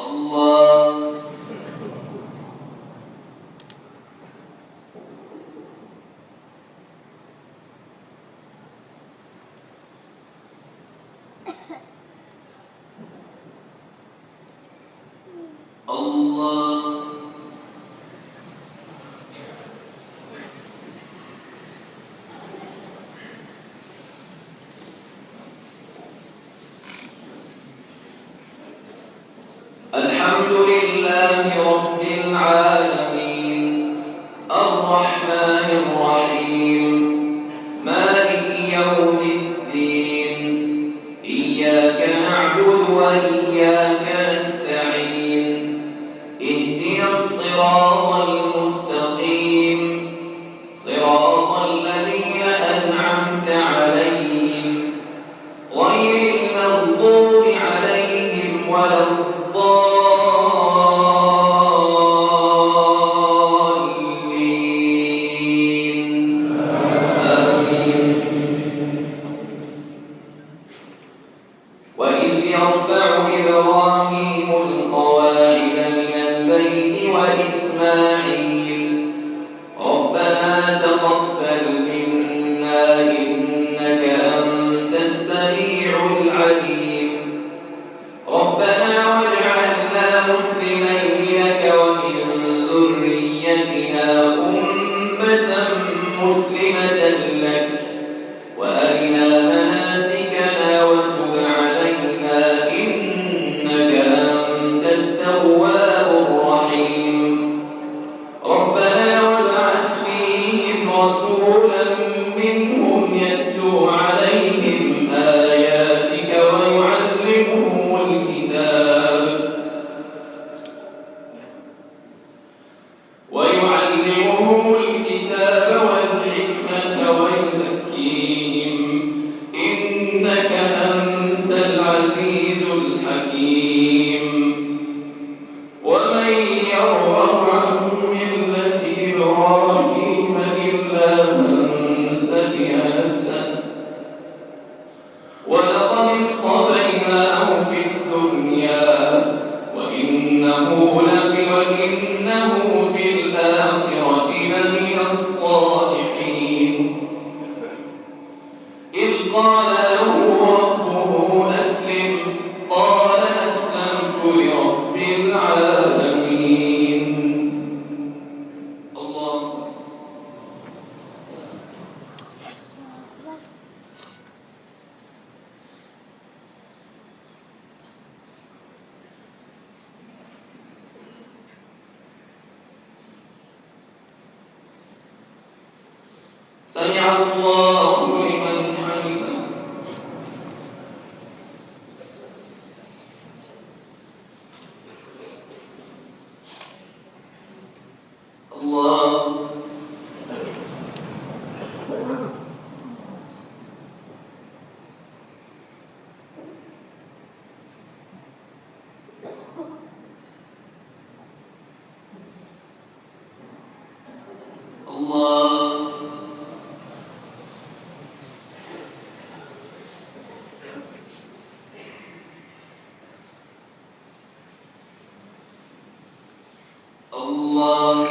الله الله. الحمد لله رب العالمين الرحمن الرحيم مالك يوم الدين إياك نعبد وإياك نستعين اهدنا الصراط المستقيم صراط الذين أنعمت عليهم غير المغضوب عليهم ولا يرفع إبراهيم القواعد من البيت وإسماعيل ربنا تقبل منا إنك أنت السميع العليم ربنا واجعلنا مسلمين لك ومن ذريتنا أمة مسلمة لك وأرنا مناسكنا وتب علينا إنك أنت التواب الرحيم ربنا وابعث فيهم رسولا منهم يتلو عليهم آياتك ويعلمهم الكتاب والحكمة ويزكيهم إنك أنت العزيز الحكيم ومن يرغب عن ملة إبراهيم إلا من سفه نفسه ولقد اصطفيناه في الدنيا وإنه في الآخرة لمن الصالحين إذ قال له ربه أسلم قال أسلمت لرب العالمين الله. سمع الله لمن حمده الله. الله. الله.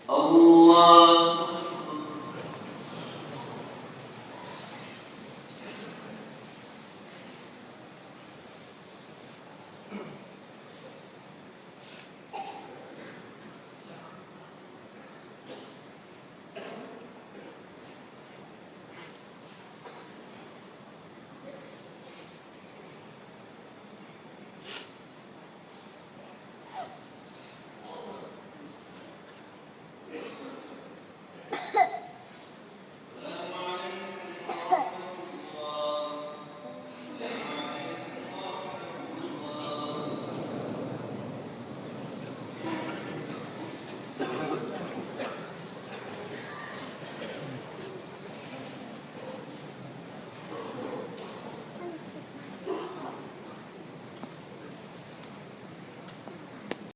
الله.